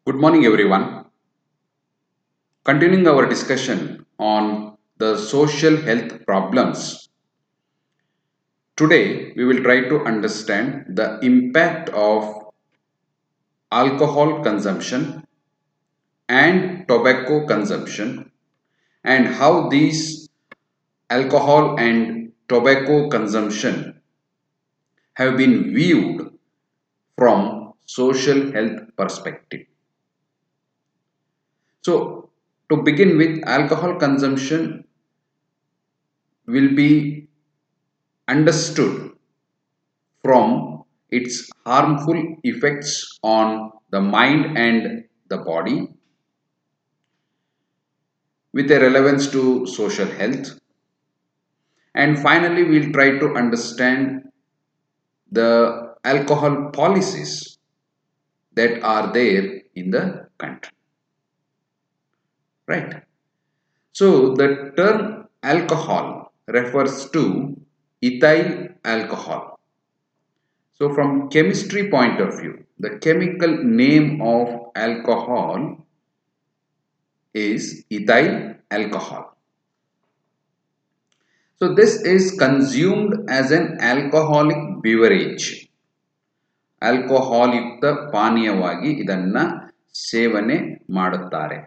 Good morning, everyone. Continuing our discussion on the social health problems, today we will try to understand the impact of alcohol consumption and tobacco consumption and how these alcohol and tobacco consumption have been viewed from social health perspective. So, to begin with, alcohol consumption will be understood from its harmful effects on the mind and the body with a relevance to social health. And finally, we'll try to understand the alcohol policies that are there in the country. Right. So, the term alcohol refers to ethyl alcohol. So, from chemistry point of view, the chemical name of alcohol is ethyl alcohol. So this is consumed as an alcoholic beverage. Alcohol ಯುಕ್ತ ಪಾನೀಯವಾಗಿ ಇದನ್ನ ಸೇವನೆ ಮಾಡುತ್ತಾರೆ.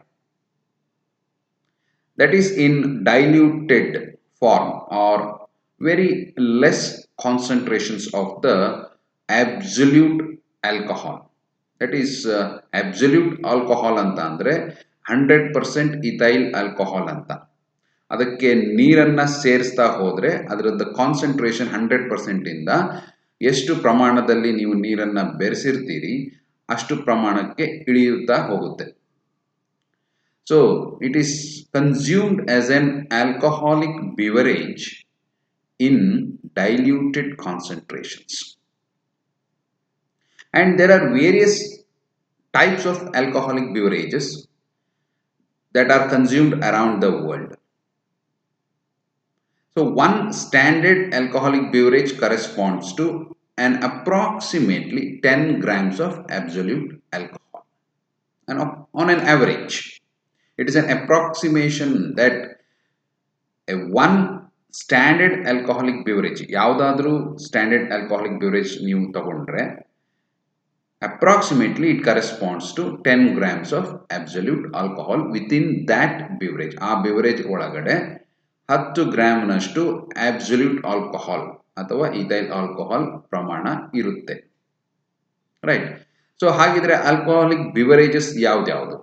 That is in diluted form or very less concentrations of the absolute alcohol. That is absolute alcohol ಅಂತ ಅಂದ್ರೆ 100% ethyl alcohol ಅಂತ. ಅದಕ್ಕೆ ನೀರನ್ನು ಸೇರಿಸ್ತಾ ಹೋದರೆ ಅದರದ್ದು ಕಾನ್ಸಂಟ್ರೇಷನ್ 100% ಇಂದ ಎಷ್ಟು ಪ್ರಮಾಣದಲ್ಲಿ ನೀವು ನೀರನ್ನು ಬೆರೆಸಿರ್ತೀರಿ ಅಷ್ಟು ಪ್ರಮಾಣಕ್ಕೆ ಇಳಿಯುತ್ತಾ ಹೋಗುತ್ತೆ. So it is consumed as an alcoholic beverage in diluted concentrations. And there are various types of alcoholic beverages that are consumed around the world. So one standard alcoholic beverage corresponds to an approximately 10 grams of absolute alcohol. And on an average, it is an approximation that a one standard alcoholic beverage, ಯಾವುದಾದರೂ standard alcoholic beverage ನೀವು ತಗೊಂಡ್ರೆ approximately it corresponds to 10 grams of absolute alcohol within that beverage. ಆ beverage ಒಳಗಡೆ 10 ಗ್ರಾಮ್ನಷ್ಟು absolute alcohol ಅಥವಾ ethyl alcohol ಪ್ರಮಾಣ ಇರುತ್ತೆ. Right. So ಹಾಗಿದ್ರೆ ಆಲ್ಕೋಹಾಲಿಕ್ ಬಿವರೇಜಸ್ ಯಾವ್ದ್ಯಾವುದು?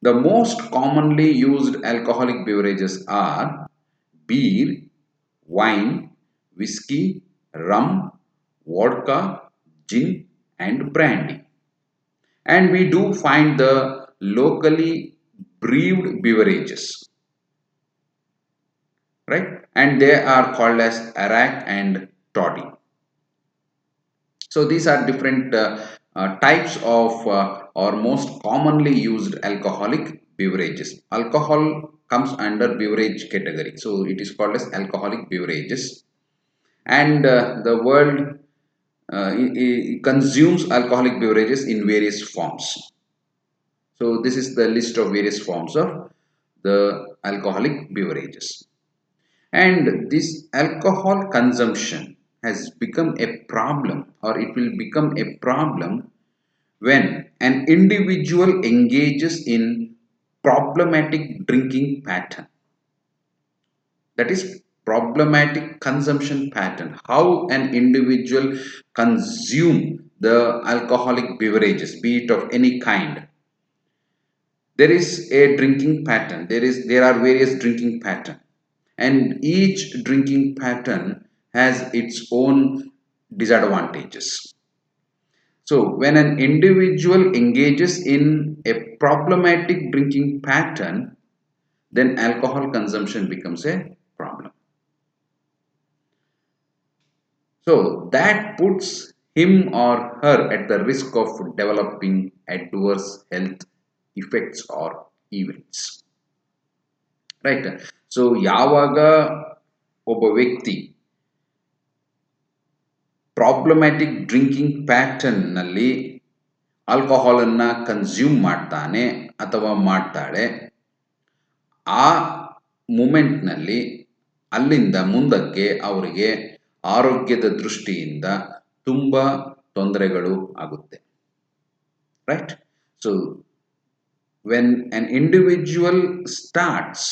The most commonly used alcoholic beverages are beer, wine, whisky, rum, vodka, gin and brandy. And we do find the locally brewed beverages. Right, and they are called as arak and toddy. So these are different types of or most commonly used alcoholic beverages. Alcohol comes under beverage category, so it is called as alcoholic beverages. And the world consumes alcoholic beverages in various forms. So this is the list of various forms of the alcoholic beverages. And this alcohol consumption has become a problem, or it will become a problem when an individual engages in problematic drinking pattern. That is problematic consumption pattern. How an individual consume the alcoholic beverages, be it of any kind. There is a drinking pattern. There are various drinking pattern. And each drinking pattern has its own disadvantages. So when an individual engages in a problematic drinking pattern, then alcohol consumption becomes a problem. So that puts him or her at the risk of developing adverse health effects or events. Right. So ಯಾವಾಗ ಒಬ್ಬ ವ್ಯಕ್ತಿ problematic drinking ಪ್ಯಾಟರ್ನ್ನಲ್ಲಿ alcohol ಅನ್ನ consume ಮಾಡ್ತಾನೆ ಅಥವಾ ಮಾಡ್ತಾಳೆ, ಆ ಮೂಮೆಂಟ್ನಲ್ಲಿ ಅಲ್ಲಿಂದ ಮುಂದಕ್ಕೆ ಅವರಿಗೆ ಆರೋಗ್ಯದ ದೃಷ್ಟಿಯಿಂದ ತುಂಬ ತೊಂದರೆಗಳು ಆಗುತ್ತೆ. Right? So when an individual starts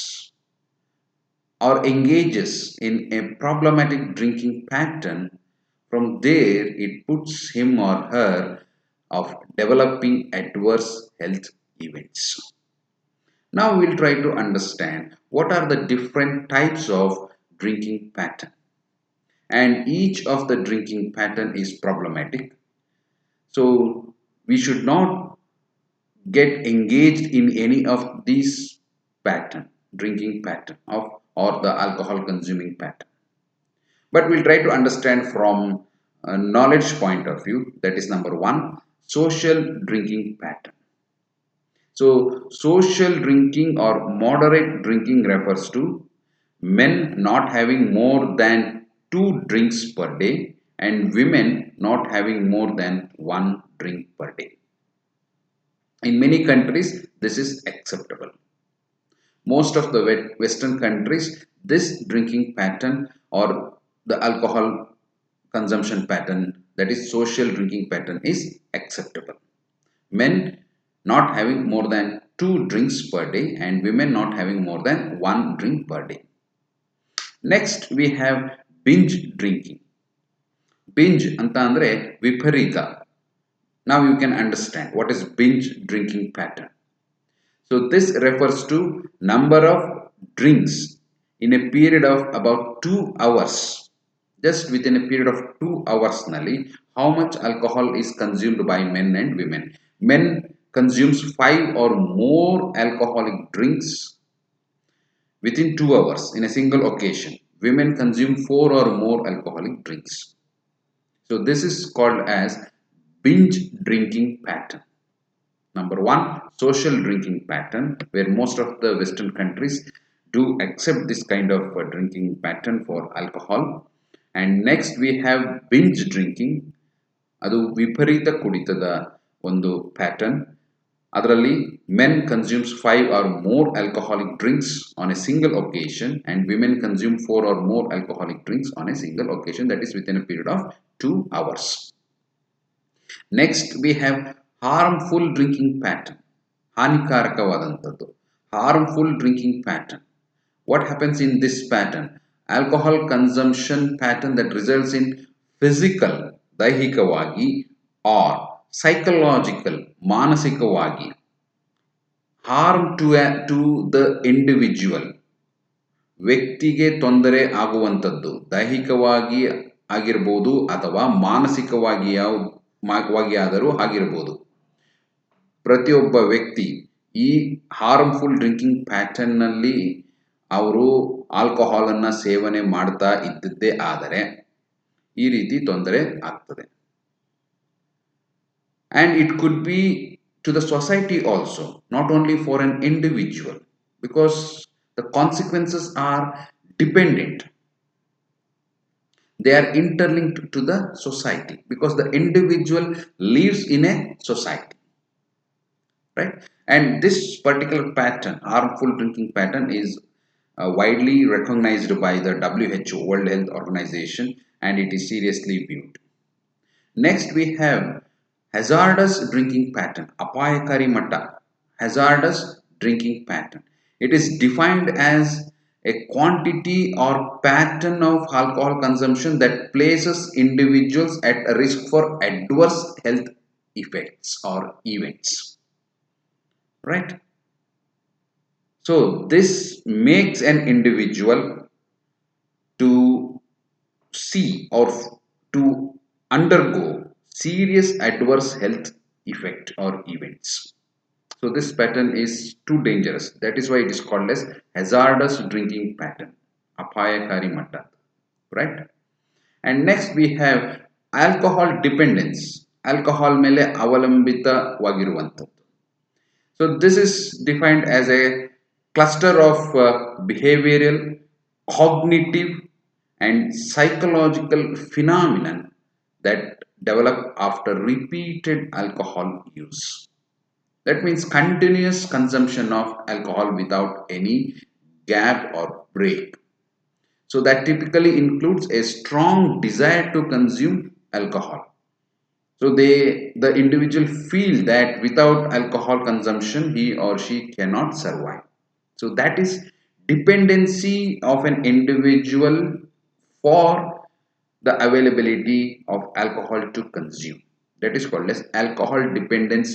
or engages in a problematic drinking pattern, from there it puts him or her of developing adverse health events. Now we'll try to understand what are the different types of drinking pattern, and each of the drinking pattern is problematic. So we should not get engaged in any of these pattern, drinking pattern of or the alcohol consuming pattern, but we'll try to understand from a knowledge point of view. That is number one, social drinking pattern. So social drinking or moderate drinking refers to men not having more than 2 drinks per day and women not having more than 1 drink per day. In many countries this is acceptable. Most of the western countries, this drinking pattern or the alcohol consumption pattern, that is social drinking pattern, is acceptable. Men not having more than 2 drinks per day and women not having more than 1 drink per day. Next we have binge drinking. Binge anta andre viparita. Now you can understand what is binge drinking pattern. So this refers to number of drinks in a period of about 2 hours. Just within a period of 2 hours nalli, how much alcohol is consumed by men and women. Men consumes 5 or more alcoholic drinks within 2 hours in a single occasion. Women consume 4 or more alcoholic drinks. So this is called as binge drinking pattern. Number one, social drinking pattern, where most of the western countries do accept this kind of drinking pattern for alcohol. And next we have binge drinking. ಅದು ವಿಪರೀತ ಕುಡಿತದ ಒಂದು pattern. ಅದರಲ್ಲಿ men consumes 5 or more alcoholic drinks on a single occasion and women consume 4 or more alcoholic drinks on a single occasion, that is within a period of 2 hours. Next we have harmful drinking pattern. ಹಾನಿಕಾರಕವಾದಂಥದ್ದು, harmful drinking pattern. What happens in this pattern? Alcohol consumption pattern that results in physical, ದೈಹಿಕವಾಗಿ, or psychological, ಮಾನಸಿಕವಾಗಿ, harm to the individual, ವ್ಯಕ್ತಿಗೆ ತೊಂದರೆ ಆಗುವಂಥದ್ದು, ದೈಹಿಕವಾಗಿ ಆಗಿರ್ಬೋದು ಅಥವಾ ಮಾನಸಿಕವಾಗಿ ಆದರೂ ಆಗಿರ್ಬೋದು. ಪ್ರತಿಯೊಬ್ಬ ವ್ಯಕ್ತಿ ಈ ಹಾರ್ಮ್ಫುಲ್ ಡ್ರಿಂಕಿಂಗ್ ಪ್ಯಾಟರ್ನ್ ನಲ್ಲಿ ಅವರು ಆಲ್ಕೋಹಾಲ್ ಅನ್ನ ಸೇವನೆ ಮಾಡ್ತಾ ಇದ್ದದ್ದೇ ಆದರೆ ಈ ರೀತಿ ತೊಂದರೆ ಆಗ್ತದೆ. And it could be to the society also, not only for an individual, because the consequences are dependent. They are interlinked to the society because the individual lives in a society. Right? And this particular pattern, harmful drinking pattern, is widely recognized by the WHO, World Health Organization, and it is seriously viewed. Next we have hazardous drinking pattern, apayakari matta, hazardous drinking pattern. It is defined as a quantity or pattern of alcohol consumption that places individuals at a risk for adverse health effects or events. Right? So this makes an individual to see or to undergo serious adverse health effect or events. So this pattern is too dangerous. That is why it is called as hazardous drinking pattern, apayakari matta. Right? And next we have alcohol dependence, alcohol mele avalambitavagiruvanthaddu. So this is defined as a cluster of behavioral, cognitive and psychological phenomenon that develop after repeated alcohol use. That means continuous consumption of alcohol without any gap or break. So that typically includes a strong desire to consume alcohol. So the individual feel that without alcohol consumption he or she cannot survive. So that is dependency of an individual for the availability of alcohol to consume. That is called as alcohol dependence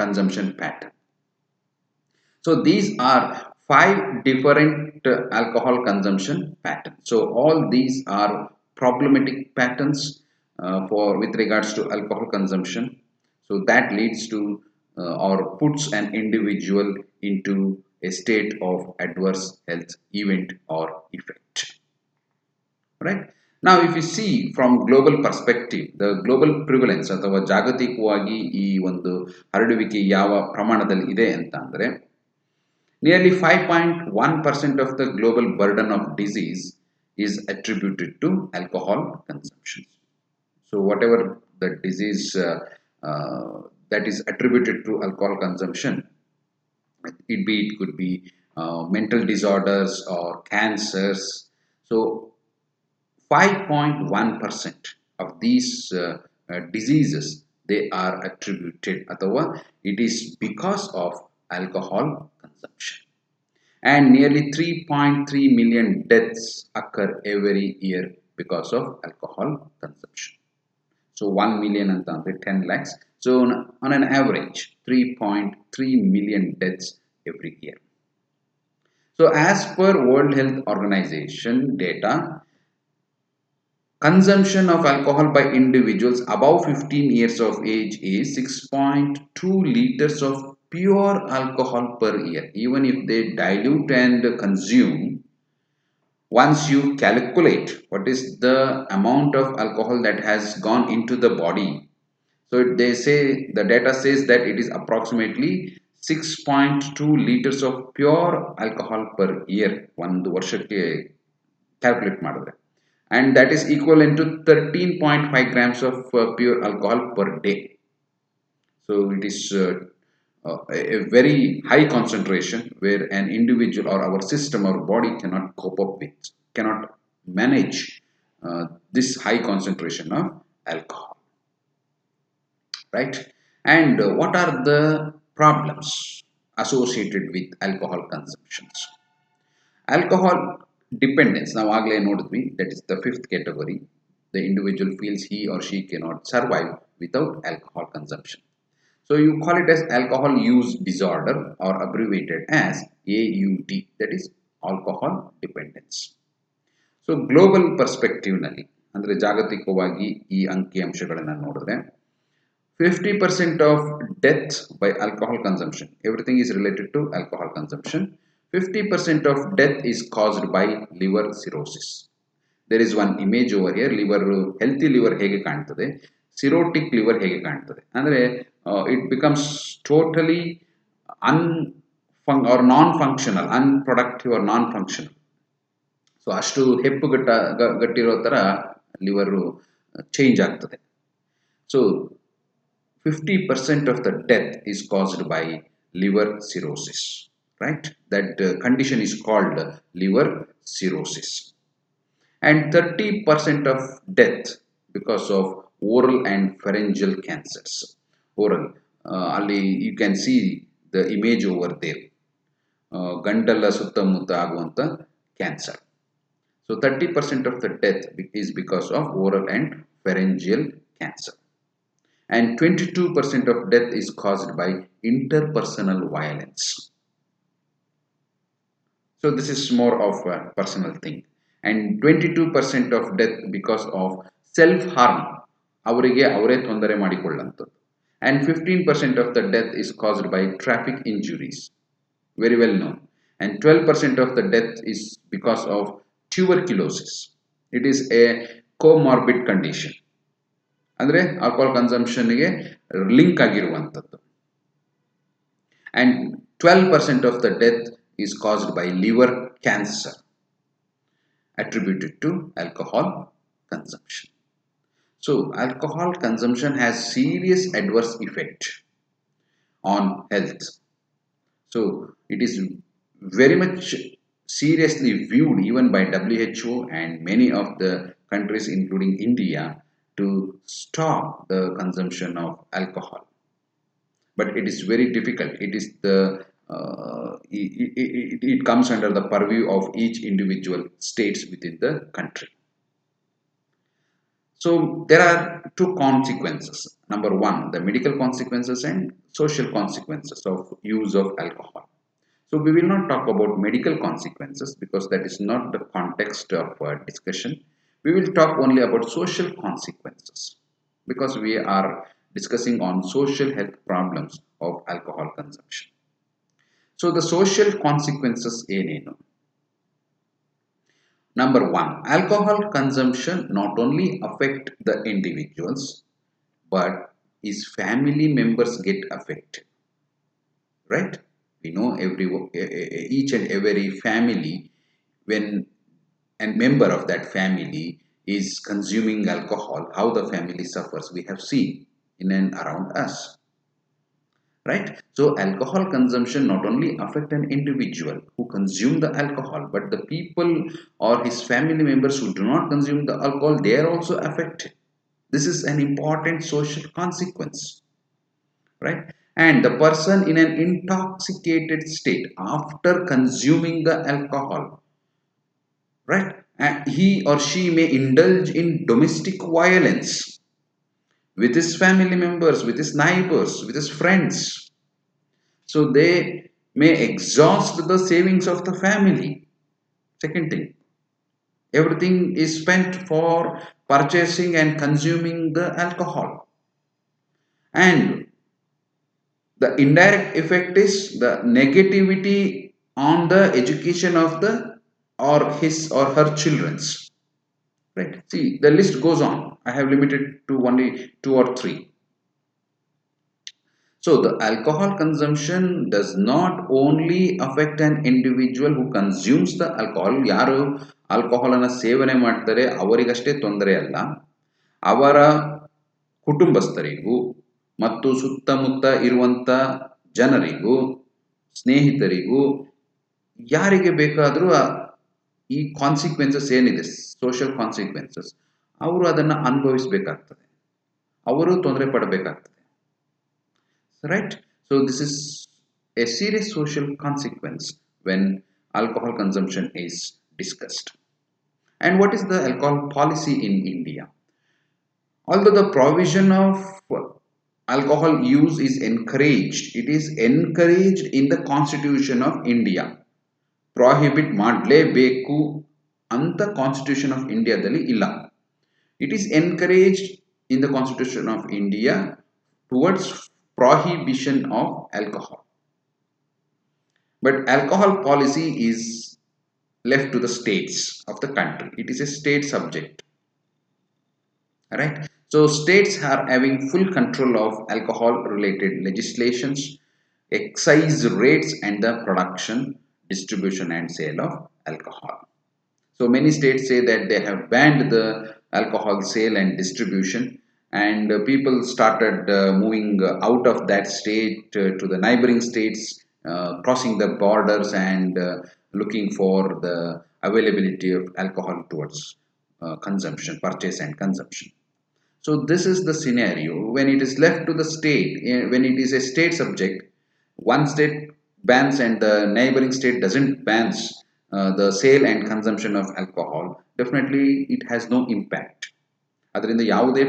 consumption pattern. So these are five different alcohol consumption patterns. So all these are problematic patterns for with regards to alcohol consumption. So that leads to or puts an individual into a state of adverse health event or effect. Right? Now if you see from global perspective, the global prevalence ಅಥವಾ ಜಾಗತಿಕವಾಗಿ ಈ ಒಂದು ಹರಡುವಿಕೆ ಯಾವ ಪ್ರಮಾಣದಲ್ಲಿ ಇದೆ ಅಂತ ಅಂದ್ರೆ nearly 5.1% of the global burden of disease is attributed to alcohol consumption. So whatever the disease that is attributed to alcohol consumption, it could be mental disorders or cancers. So 5.1% of these diseases they are attributed ಅಥವಾ it is because of alcohol consumption, and nearly 3.3 million deaths occur every year because of alcohol consumption. So 1 million ಅಂತ ಅಂದ್ರೆ 10 lakhs. So on an average 3.3 million deaths every year. So as per World Health Organization data, consumption of alcohol by individuals above 15 years of age is 6.2 liters of pure alcohol per year. Even if they dilute and consume, once you calculate what is the amount of alcohol that has gone into the body, so they say the data says that it is approximately 6.2 liters of pure alcohol per year ಒಂದು ವರ್ಷಕ್ಕೆ calculate ಮಾಡಿದ್ರೆ, and that is equivalent to 13.5 grams of pure alcohol per day. So it is a very high concentration where an individual or our system or body cannot cope up with, cannot manage this high concentration of alcohol, right? And what are the problems associated with alcohol consumptions? Alcohol dependence, ನಾವು ಆಗಲೇ ನೋಡಿದ್ವಿ, that is the fifth category. The individual feels he or she cannot survive without alcohol consumption. So you call it as alcohol use disorder or abbreviated as AUD, that is alcohol dependence. So global perspective ನಲ್ಲಿ ಅಂದರೆ ಜಾಗತಿಕವಾಗಿ ಈ ಅಂಕಿಅಂಶಗಳನ್ನು ನೋಡಿದ್ರೆ 50% of death by alcohol consumption, everything is related to alcohol consumption. 50% of death is caused by liver cirrhosis. There is one image over here, liver, healthy liver ಹೇಗೆ ಕಾಣ್ತದೆ, cirrhotic liver ಹೇಗೆ ಕಾಣ್ತದೆ ಅಂದರೆ it becomes totally or non-functional, unproductive or non-functional. So ಅಷ್ಟು ಹೆಪ್ಪು ಗಟ್ಟಿರೋ ಥರ liver change ಆಗ್ತದೆ. So 50% of the death is caused by liver cirrhosis, right? That condition is called liver cirrhosis. And 30% of death because of oral and pharyngeal cancers. Oral, you can see the image over there. ಗಂಟಲ ಸುತ್ತಮುತ್ತ ಆಗುವಂಥ cancer. So 30% of the death is because of oral and pharyngeal cancer. And 22% of death is caused by interpersonal violence. So this is more of a personal thing. And 22% of death because of self-harm. ಅವರಿಗೆ ಅವರೇ ತೊಂದರೆ ಮಾಡಿಕೊಳ್ಳುವಂಥದ್ದು. And 15% of the death is caused by traffic injuries. Very well known. And 12% of the death is because of tuberculosis. It is a comorbid condition. ಅಂದರೆ alcohol ಕನ್ಸಂಪ್ಷನ್ಗೆ link ಆಗಿರುವಂಥದ್ದು. And 12% of the death is caused by liver cancer attributed to alcohol consumption. So alcohol consumption has serious adverse effect on health. So it is very much seriously viewed even by WHO and many of the countries including India to stop the consumption of alcohol. But it is very difficult. It is it comes under the purview of each individual states within the country. So there are two consequences. Number one, the medical consequences and social consequences of use of alcohol. So we will not talk about medical consequences because that is not the context of discussion. We will talk only about social consequences because we are discussing on social health problems of alcohol consumption. So the social consequences ಏನೇನು? Number one, alcohol consumption not only affect the individuals, but his family members get affected. Right? We know each and every family when a member of that family is consuming alcohol, how the family suffers. We have seen in and around us. Right? So alcohol consumption not only affect an individual who consume the alcohol, but the people or his family members who do not consume the alcohol, they are also affected. This is an important social consequence, right? And the person in an intoxicated state after consuming the alcohol, right? And he or she may indulge in domestic violence with his family members, with his neighbors, with his friends. So they may exhaust the savings of the family. Second thing, everything is spent for purchasing and consuming the alcohol. And the indirect effect is the negativity on the education of the or his or her children's. Right. See, the list goes on. I have limited to only two or three. So the alcohol consumption does not only affect an individual who consumes the alcohol. ಯಾರು alcohol ಅನ್ನು ಸೇವನೆ ಮಾಡ್ತಾರೆ ಅವರಿಗಷ್ಟೇ ತೊಂದರೆ ಅಲ್ಲ, ಅವರ ಕುಟುಂಬಸ್ಥರಿಗೂ ಮತ್ತು ಸುತ್ತಮುತ್ತ ಇರುವಂತ ಜನರಿಗೂ ಸ್ನೇಹಿತರಿಗೂ ಯಾರಿಗೆ ಬೇಕಾದರೂ ಈ ಕಾನ್ಸಿಕ್ವೆನ್ಸಸ್ ಏನಿದೆ ಸೋಷಿಯಲ್ ಕಾನ್ಸಿಕ್ವೆನ್ಸಸ್ ಅವರು ಅದನ್ನು ಅನುಭವಿಸಬೇಕಾಗ್ತದೆ, ಅವರು ತೊಂದರೆ ಪಡಬೇಕಾಗ್ತದೆ. Right? So this is a serious social consequence when alcohol consumption is discussed. And what is the alcohol policy in India? Although the provision of alcohol use is encouraged, it is encouraged in the Constitution of India. Prohibit ಮಾಡಲೇಬೇಕು ಅಂತ constitution of ಇಂಡಿಯಾದಲ್ಲಿ ಇಲ್ಲ. It is encouraged in the Constitution of India towards prohibition of alcohol. But alcohol policy is left to the states of the country. It is a state subject. Right? So states are having full control of alcohol related legislations, excise rates and the production, distribution and sale of alcohol. So many states say that they have banned the alcohol sale and distribution, and people started moving out of that state to the neighboring states, crossing the borders and looking for the availability of alcohol towards consumption, purchase and consumption. So this is the scenario when it is left to the state, when it is a state subject, one state bans and the neighboring state doesn't bans the sale and consumption of alcohol, definitely it has no impact. ಅದರಿಂದ ಯಾವುದೇ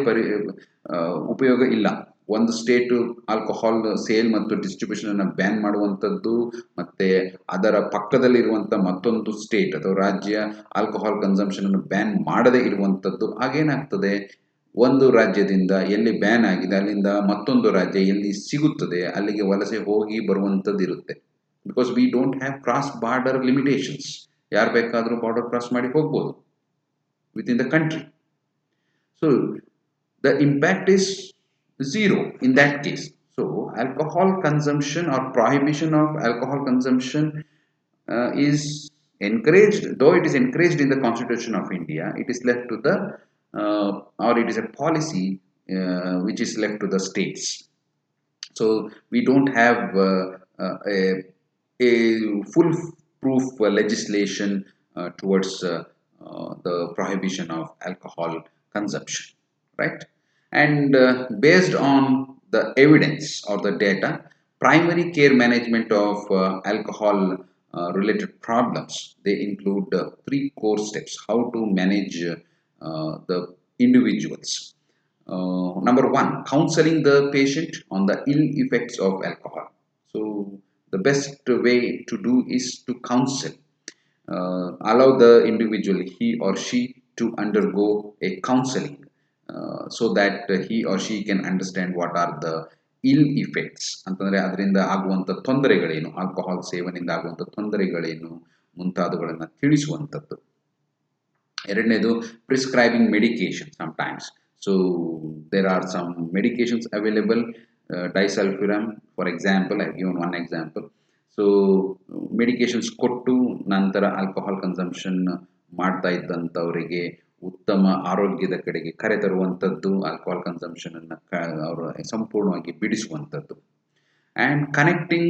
ಉಪಯೋಗ ಇಲ್ಲ. ಒಂದು state alcohol sale ಮತ್ತು distribution ಅನ್ನು ban ಮಾಡುವಂಥದ್ದು ಮತ್ತೆ ಅದರ ಪಕ್ಕದಲ್ಲಿರುವಂಥ ಮತ್ತೊಂದು ಸ್ಟೇಟ್ ಅಥವಾ ರಾಜ್ಯ ಆಲ್ಕೋಹಾಲ್ ಕನ್ಸಂಪ್ಷನ್ ಅನ್ನು ಬ್ಯಾನ್ ಮಾಡದೇ ಇರುವಂಥದ್ದು, ಆಗೇನಾಗ್ತದೆ, ಒಂದು ರಾಜ್ಯದಿಂದ ಎಲ್ಲಿ ಬ್ಯಾನ್ ಆಗಿದೆ ಅಲ್ಲಿಂದ ಮತ್ತೊಂದು ರಾಜ್ಯ ಎಲ್ಲಿ ಸಿಗುತ್ತದೆ ಅಲ್ಲಿಗೆ ವಲಸೆ ಹೋಗಿ ಬರುವಂಥದ್ದು ಇರುತ್ತೆ. Because we don't have cross border limitations. ಯಾರು ಬೇಕಾದರೂ ಬಾರ್ಡರ್ ಕ್ರಾಸ್ ಮಾಡಿ ಹೋಗ್ಬೋದು with in the country. So the impact is zero in that case. So alcohol consumption or prohibition of alcohol consumption is encouraged, though it is encouraged in the Constitution of India, it is left to the or it is a policy which is left to the states. So we don't have a full proof legislation towards the prohibition of alcohol consumption, right? And based on the evidence or the data, primary care management of alcohol related problems, they include three core steps how to manage the individuals. Number one, counseling the patient on the ill effects of alcohol. So the best way to do is to counsel, allow the individual, he or she, to undergo a counseling so that he or she can understand what are the ill effects ಅಂತಂದ್ರೆ ಅದರಿಂದ ಆಗುವಂಥ ತೊಂದರೆಗಳೇನು, alcohol ಸೇವನೆಯಿಂದ ಆಗುವಂಥ ತೊಂದರೆಗಳೇನು ಮುಂತಾದವುಗಳನ್ನು ತಿಳಿಸುವಂಥದ್ದು. ಎರಡನೇದು, prescribing medication sometimes. So there are some medications available, disulfiram for example, I given one example. So medications ಕೊಟ್ಟು ನಂತರ ಆಲ್ಕೋಹಾಲ್ ಕನ್ಸಂಪ್ಷನ್ ಮಾಡ್ತಾ ಇದ್ದಂಥವರಿಗೆ ಉತ್ತಮ ಆರೋಗ್ಯದ ಕಡೆಗೆ ಕರೆತರುವಂಥದ್ದು, ಆಲ್ಕೋಹಾಲ್ ಕನ್ಸಂಪ್ಷನ್ ಅನ್ನು ಅವರು ಸಂಪೂರ್ಣವಾಗಿ ಬಿಡಿಸುವಂಥದ್ದು. And connecting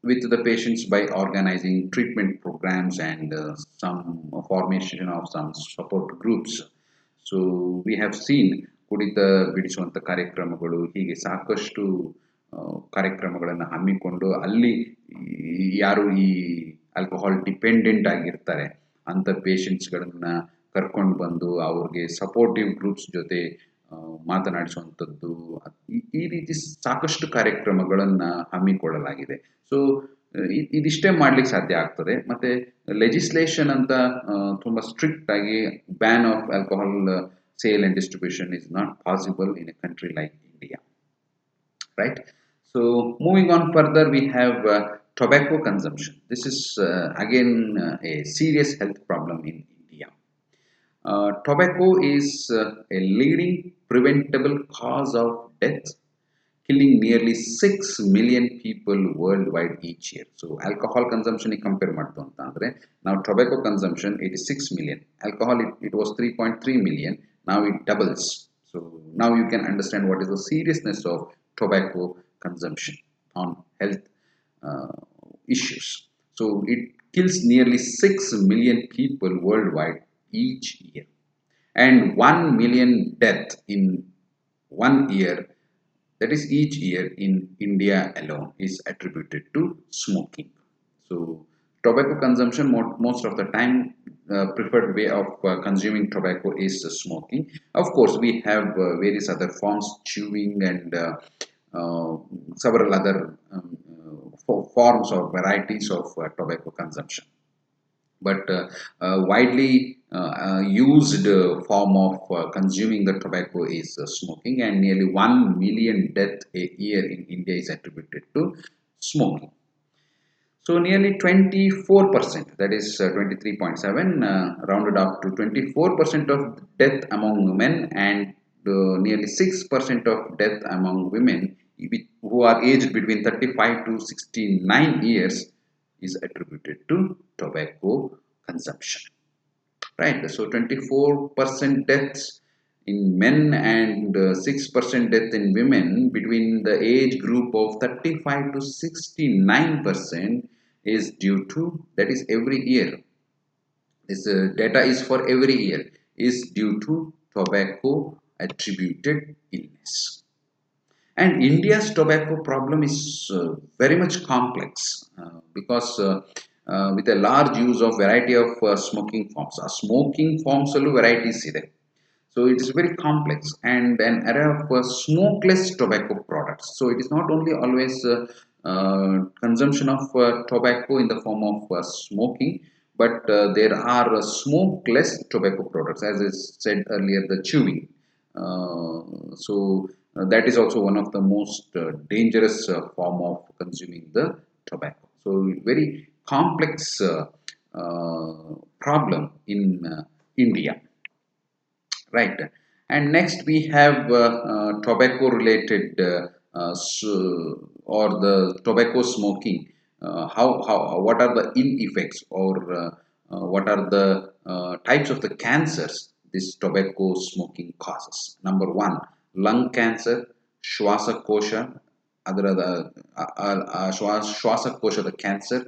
with the patients by organizing treatment programs and some formation of some support groups. So we have seen ಕುಡಿತ ಬಿಡಿಸುವಂಥ ಕಾರ್ಯಕ್ರಮಗಳು, ಹೀಗೆ ಸಾಕಷ್ಟು ಕಾರ್ಯಕ್ರಮಗಳನ್ನು ಹಮ್ಮಿಕೊಂಡು ಅಲ್ಲಿ ಯಾರು ಈ ಆಲ್ಕೋಹಾಲ್ ಡಿಪೆಂಡೆಂಟ್ ಆಗಿರ್ತಾರೆ ಅಂಥ ಪೇಷಂಟ್ಸ್ಗಳನ್ನು ಕರ್ಕೊಂಡು ಬಂದು ಅವ್ರಿಗೆ ಸಪೋರ್ಟಿವ್ ಗ್ರೂಪ್ಸ್ ಜೊತೆ ಮಾತನಾಡಿಸುವಂಥದ್ದು, ಈ ರೀತಿ ಸಾಕಷ್ಟು ಕಾರ್ಯಕ್ರಮಗಳನ್ನು ಹಮ್ಮಿಕೊಳ್ಳಲಾಗಿದೆ. ಸೊ ಇದಿಷ್ಟೇ ಮಾಡ್ಲಿಕ್ಕೆ ಸಾಧ್ಯ ಆಗ್ತದೆ. ಮತ್ತೆ ಲೆಜಿಸ್ಲೇಷನ್ ಅಂತ ತುಂಬ ಸ್ಟ್ರಿಕ್ಟ್ ಆಗಿ ban of alcohol sale and distribution is not possible in a country like India, right? So moving on further, we have tobacco consumption. This is again a serious health problem in India. Tobacco is a leading preventable cause of death, killing nearly 6 million people worldwide each year. So alcohol consumption compare ಮಾಡ್ತು ಅಂತ ಅಂದ್ರೆ, now tobacco consumption it is 6 million. Alcohol it was 3.3 million. Now it doubles. So now you can understand what is the seriousness of tobacco consumption on health issues. So it kills nearly 6 million people worldwide each year, and 1 million death in 1 year, that is each year in India alone, is attributed to smoking. So tobacco consumption, most of the time preferred way of consuming tobacco is smoking. Of course we have various other forms, chewing and several other forms or varieties of tobacco consumption. But widely used form of consuming the tobacco is smoking, and nearly 1 million death a year in India is attributed to smoking. So nearly 24%, that is 23.7, rounded up to 24% of death among men, and nearly 6% of death among women who are aged between 35 to 69 years is attributed to tobacco consumption, right? So 24% deaths in men and 6% death in women between the age group of 35 to 69% is due to, that is every year, this data is for every year, is due to tobacco attributed illness. And India's tobacco problem is very much complex because with a large use of variety of smoking forms. Smoking forms allu varieties ide. So it is very complex, and an array of smokeless tobacco products. So it is not only always consumption of tobacco in the form of smoking, but there are smokeless tobacco products, as I said earlier, the chewing. So that is also one of the most dangerous form of consuming the tobacco. So very complex problem in India, right? And next we have tobacco related or the tobacco smoking. How what are the ill effects, or what are the types of the cancers this tobacco smoking causes. Number one, lung cancer, Shwasakosha, ಅದರದ ಶ್ವಾಸಕೋಶದ cancer.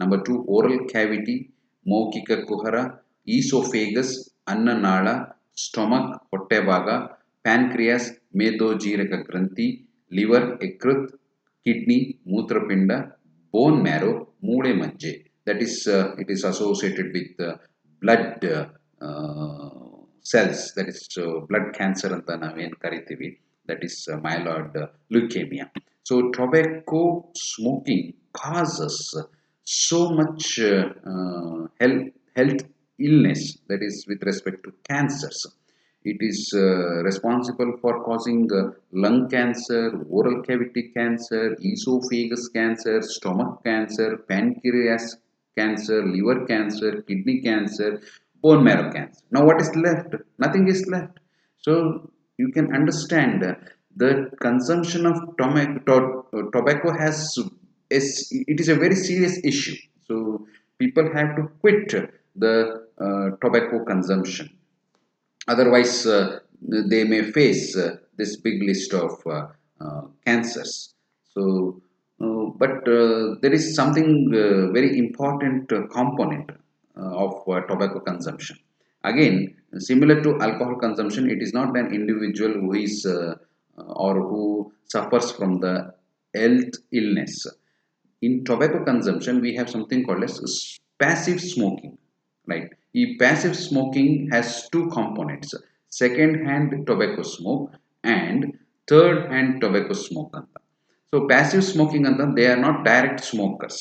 Number two, oral cavity, ಮೌಖಿಕ ಕುಹರ, oesophagus ಅನ್ನನಾಳ, stomach ಹೊಟ್ಟೆಭಾಗ, pancreas ಮೇದೋಜೀರಕ ಗ್ರಂಥಿ, liver ಯಕೃತ್, kidney ಮೂತ್ರಪಿಂಡ, bone marrow ಮೂಳೆ ಮಜ್ಜೆ. That is it is associated with blood cells, that is blood cancer ಅಂತ ನಾವೇನು ಕರಿತೀವಿ, that is myeloid leukemia. So tobacco smoking causes so much health illness, that is with respect to cancers. It is responsible for causing lung cancer, oral cavity cancer, esophagus cancer, stomach cancer, pancreas cancer, liver cancer, kidney cancer, bone marrow cancer. Now what is left? Nothing is left. So you can understand the consumption of tobacco has it is a very serious issue. So people have to quit the tobacco consumption. Otherwise, they may face this big list of cancers. So, but there is something very important component of tobacco consumption. Again, similar to alcohol consumption, it is not an individual who is or who suffers from the health illness. In tobacco consumption, we have something called as passive smoking, right? Passive smoking has two components: second hand tobacco smoke and third hand tobacco smoke anta. So passive smoking anta, they are not direct smokers,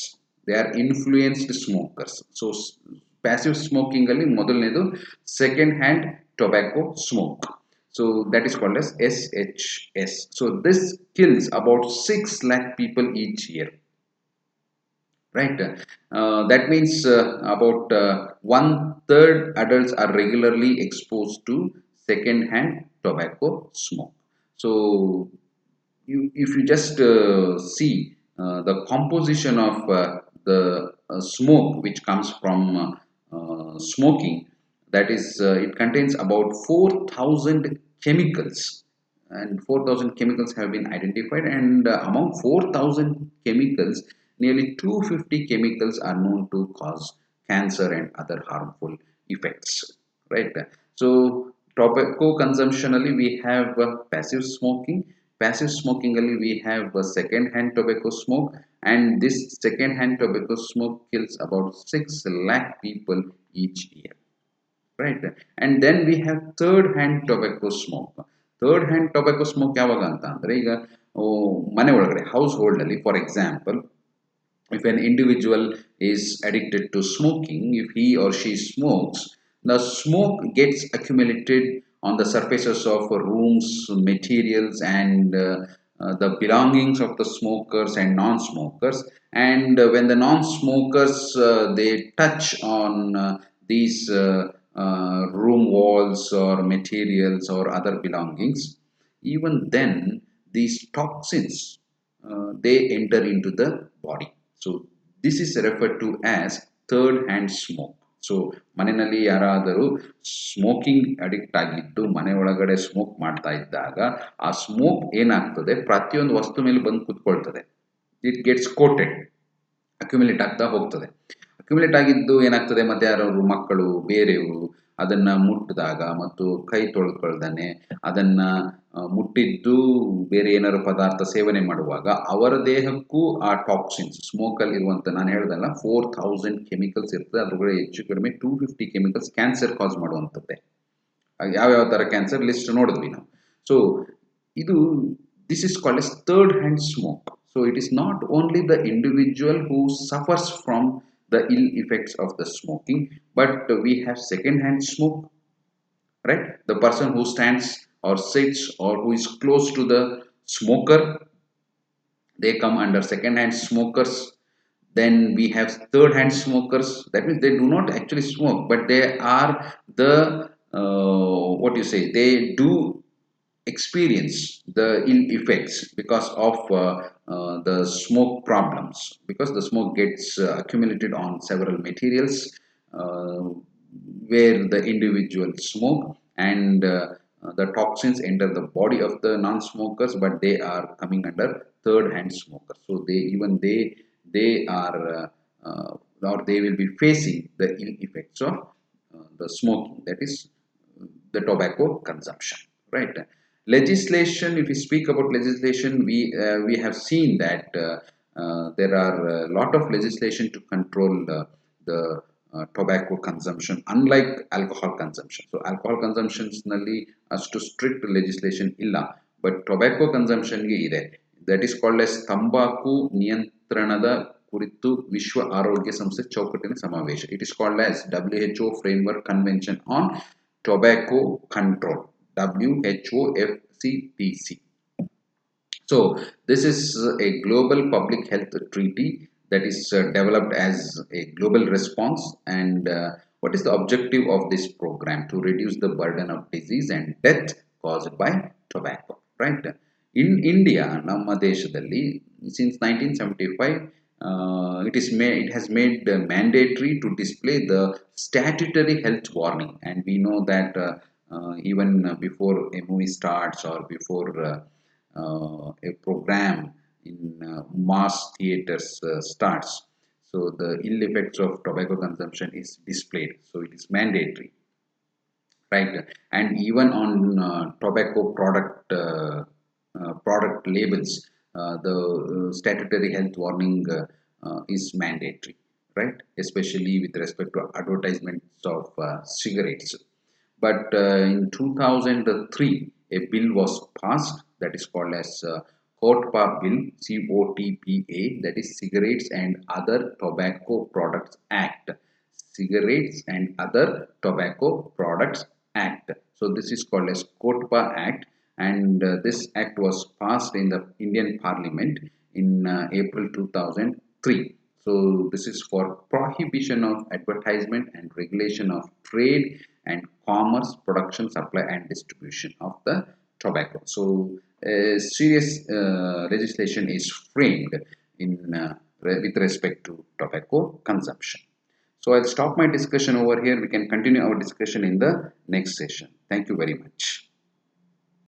they are influenced smokers. So passive smoking ಅಲ್ಲಿ ಮೊದಲನೇದು second hand tobacco smoke. So that is called as SHS. So this kills about 6 lakh people each year, right? That means about one third adults are regularly exposed to second hand tobacco smoke. So if you just see the composition of the smoke which comes from smoking, that is it contains about 4,000 chemicals, and 4,000 chemicals have been identified, and among 4,000 chemicals, nearly 250 chemicals are known to cause cancer and other harmful effects, right? So tobacco consumption ali we have passive smoking. Passive smoking ali we have second hand tobacco smoke, and this second hand tobacco smoke kills about 6 lakh people each year, right? And then we have third hand tobacco smoke. Third hand tobacco smoke ಯಾವಾಗ ಅಂತ ಅಂದ್ರೆ, ಈಗ ಮನೆ ಒಳಗಡೆ house hold ಅಲ್ಲಿ, for example, if an individual is addicted to smoking, if he or she smokes, the smoke gets accumulated on the surfaces of rooms, materials, and the belongings of the smokers and non-smokers. And when the non-smokers they touch on these room walls or materials or other belongings, even then these toxins they enter into the body. So this is referred to as third hand smoke. So ಮನೆಯಲ್ಲಿ ಯಾರಾದರೂ smoking addict ಆಗಿದ್ದು ಮನೆ ಒಳಗಡೆ smoke ಮಾಡ್ತಾ ಇದ್ದಾಗ ಆ smoke ಏನಾಗ್ತದೆ, ಪ್ರತಿಯೊಂದು ವಸ್ತು ಮೇಲೆ ಬಂದು ಕುತ್ಕೊಳ್ತದೆ. ಇಟ್ ಗೆಟ್ಸ್ ಕೋಟೆಡ್, ಅಕ್ಯುಮಿಲೇಟ್ ಆಗ್ತಾ ಹೋಗ್ತದೆ. ಅಕ್ಯುಮಿಲೇಟ್ ಆಗಿದ್ದು ಏನಾಗ್ತದೆ, ಮತ್ತೆ ಯಾರವರು ಮಕ್ಕಳು ಬೇರೆಯವರು ಅದನ್ನ ಮುಟ್ಟಿದಾಗ ಮತ್ತು ಕೈ ತೊಳ್ಕೊಳ್ದಾನೆ ಅದನ್ನ ಮುಟ್ಟಿದ್ದು ಬೇರೆ ಏನಾದ್ರು ಪದಾರ್ಥ ಸೇವನೆ ಮಾಡುವಾಗ ಅವರ ದೇಹಕ್ಕೂ ಆ ಟಾಕ್ಸಿನ್ಸ್, ಸ್ಮೋಕಲ್ಲಿ ಇರುವಂಥ, ನಾನು ಹೇಳ್ದಲ್ಲ 4,000 ಕೆಮಿಕಲ್ಸ್ ಇರ್ತದೆ, ಅದ್ರೊಳಗಡೆ ಹೆಚ್ಚು ಕಡಿಮೆ 250 ಕೆಮಿಕಲ್ಸ್ ಕ್ಯಾನ್ಸರ್ ಕಾಸ್ ಮಾಡುವಂಥದ್ದೇ. ಯಾವ್ಯಾವ ಥರ ಕ್ಯಾನ್ಸರ್ ಲಿಸ್ಟ್ ನೋಡಿದ್ವಿ ನಾವು. ಸೊ ಇದು this is called as third hand smoke. So it is not only the individual who suffers from the ill effects of the smoking, but we have second hand smoke, right? The person who stands or sits or who is close to the smoker, they come under second hand smokers. Then we have third hand smokers, that means they do not actually smoke, but they are the what you say, they do experience the ill effects because of the smoke problems, because the smoke gets accumulated on several materials where the individual smoke, and the toxins enter the body of the non-smokers, but they are coming under third-hand smokers. So they are or they will be facing the ill effects of the smoking, that is the tobacco consumption, right? Legislation, if we speak about legislation, we have seen that there are a lot of legislation to control the tobacco consumption, unlike alcohol consumption. So alcohol consumption ನಲ್ಲಿ ಅಷ್ಟು strict legislation ಇಲ್ಲ, but tobacco consumption ಗೆ ಇದೆ. That is called as ತಂಬಾಕು ನಿಯಂತ್ರಣದ ಕುರಿತು ವಿಶ್ವ ಆರೋಗ್ಯ ಸಂಸ್ಥೆ ಚೌಕಟ್ಟಿನ ಸಮಾವೇಶ. It is called as WHO Framework Convention on Tobacco Control, WHOFCTC. So this is a global public health treaty that is developed as a global response. And what is the objective of this program? To reduce the burden of disease and death caused by tobacco, right? In India, ನಮ್ಮ ದೇಶದಲ್ಲಿ since 1975, it has made mandatory to display the statutory health warning, and we know that even before a movie starts or before a program in mass theaters starts, so the ill effects of tobacco consumption is displayed, so it is mandatory, right? And even on tobacco product labels, the statutory health warning is mandatory, right? Especially with respect to advertisements of cigarettes. But in 2003, a bill was passed that is called as COTPA Bill, COTPA, that is Cigarettes and Other Tobacco Products Act. Cigarettes and Other Tobacco Products Act. So this is called as COTPA Act, and this act was passed in the Indian Parliament in April 2003. So this is for prohibition of advertisement and regulation of trade and commerce, production, supply and distribution of the tobacco. So serious legislation is framed in with respect to tobacco consumption. So I'll stop my discussion over here. We can continue our discussion in the next session. Thank you very much.